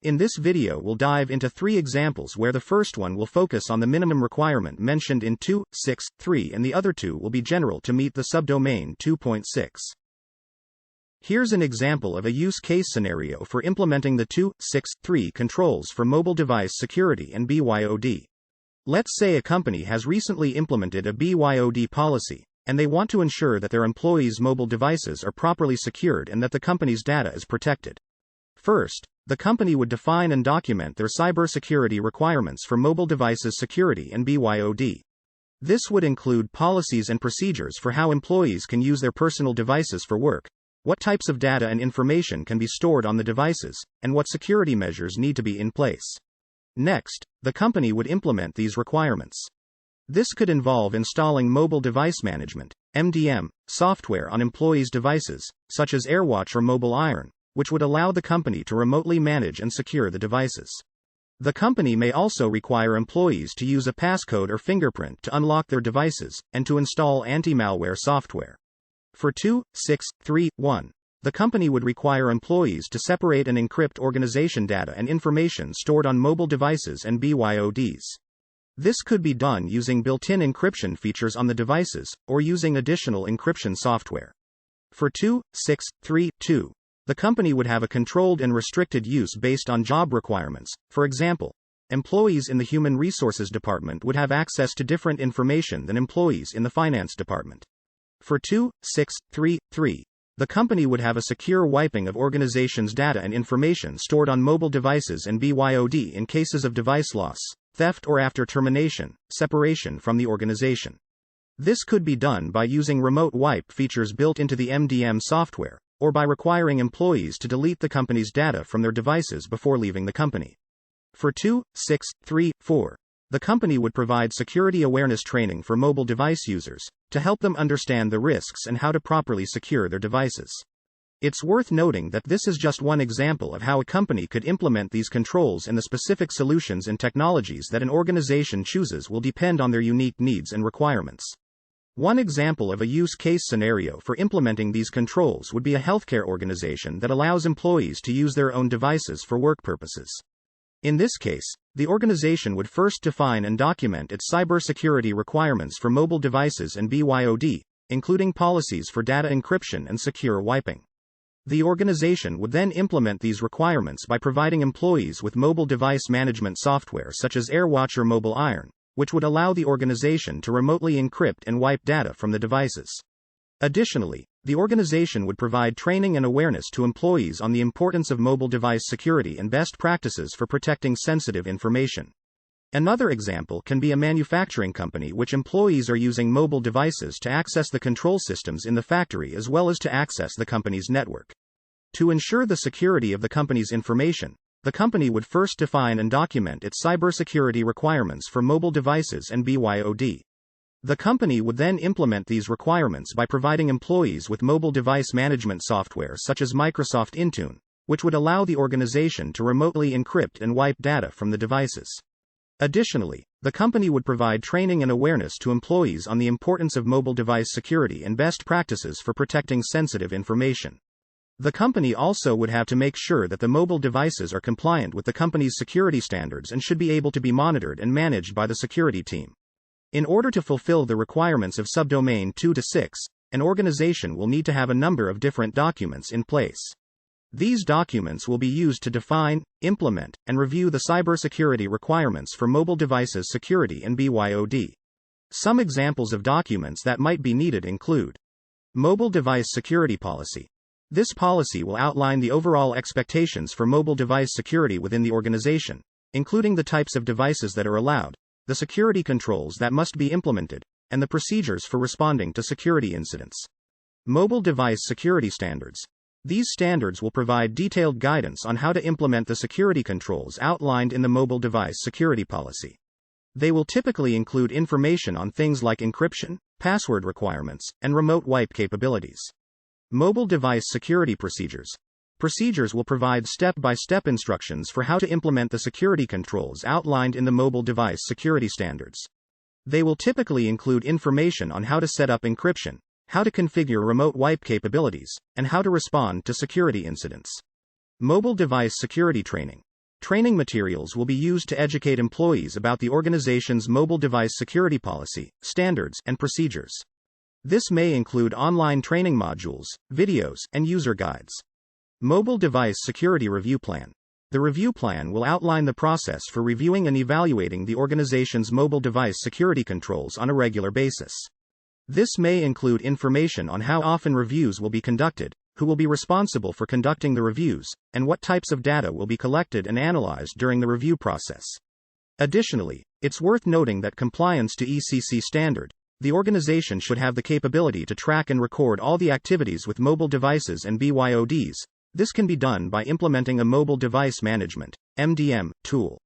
In this video we'll dive into 3 examples where the first one will focus on the minimum requirement mentioned in 2.6.3 and the other 2 will be general to meet the subdomain 2.6. Here's an example of a use case scenario for implementing the 2.6.3 controls for mobile device security and BYOD. Let's say a company has recently implemented a BYOD policy, and they want to ensure that their employees' mobile devices are properly secured and that the company's data is protected. First, the company would define and document their cybersecurity requirements for mobile devices security and BYOD. This would include policies and procedures for how employees can use their personal devices for work, what types of data and information can be stored on the devices, and what security measures need to be in place. Next, the company would implement these requirements. This could involve installing mobile device management (MDM) software on employees' devices, such as AirWatch or Mobile Iron, which would allow the company to remotely manage and secure the devices. The company may also require employees to use a passcode or fingerprint to unlock their devices, and to install anti-malware software. For 2.6.3.1, the company would require employees to separate and encrypt organization data and information stored on mobile devices and BYODs. This could be done using built-in encryption features on the devices, or using additional encryption software. For 2.6.3.2, the company would have a controlled and restricted use based on job requirements. For example, employees in the Human Resources Department would have access to different information than employees in the Finance Department. For 2.6.3.3, the company would have a secure wiping of organizations' data and information stored on mobile devices and BYOD in cases of device loss, theft, or after termination, separation from the organization. This could be done by using remote wipe features built into the MDM software, or by requiring employees to delete the company's data from their devices before leaving the company. For 2.6.3.4, the company would provide security awareness training for mobile device users, to help them understand the risks and how to properly secure their devices. It's worth noting that this is just one example of how a company could implement these controls, and the specific solutions and technologies that an organization chooses will depend on their unique needs and requirements. One example of a use case scenario for implementing these controls would be a healthcare organization that allows employees to use their own devices for work purposes. In this case, the organization would first define and document its cybersecurity requirements for mobile devices and BYOD, including policies for data encryption and secure wiping. The organization would then implement these requirements by providing employees with mobile device management software such as AirWatch or Mobile Iron, which would allow the organization to remotely encrypt and wipe data from the devices. Additionally, the organization would provide training and awareness to employees on the importance of mobile device security and best practices for protecting sensitive information. Another example can be a manufacturing company which employees are using mobile devices to access the control systems in the factory as well as to access the company's network. To ensure the security of the company's information, the company would first define and document its cybersecurity requirements for mobile devices and BYOD. The company would then implement these requirements by providing employees with mobile device management software such as Microsoft Intune, which would allow the organization to remotely encrypt and wipe data from the devices. Additionally, the company would provide training and awareness to employees on the importance of mobile device security and best practices for protecting sensitive information. The company also would have to make sure that the mobile devices are compliant with the company's security standards and should be able to be monitored and managed by the security team. In order to fulfill the requirements of subdomain 2-6, an organization will need to have a number of different documents in place. These documents will be used to define, implement, and review the cybersecurity requirements for mobile devices security and BYOD. Some examples of documents that might be needed include Mobile Device Security Policy. This policy will outline the overall expectations for mobile device security within the organization, including the types of devices that are allowed, the security controls that must be implemented, and the procedures for responding to security incidents. Mobile Device Security Standards. These standards will provide detailed guidance on how to implement the security controls outlined in the Mobile Device Security Policy. They will typically include information on things like encryption, password requirements, and remote wipe capabilities. Mobile Device Security Procedures. Procedures will provide step-by-step instructions for how to implement the security controls outlined in the Mobile Device Security Standards. They will typically include information on how to set up encryption, how to configure remote wipe capabilities, and how to respond to security incidents. Mobile Device Security Training. Training materials will be used to educate employees about the organization's mobile device security policy, standards, and procedures. This may include online training modules, videos, and user guides. Mobile Device Security Review Plan. The review plan will outline the process for reviewing and evaluating the organization's mobile device security controls on a regular basis. This may include information on how often reviews will be conducted, who will be responsible for conducting the reviews, and what types of data will be collected and analyzed during the review process. Additionally, it's worth noting that compliance to ECC standard, the organization should have the capability to track and record all the activities with mobile devices and BYODs. This can be done by implementing a mobile device management (MDM) tool.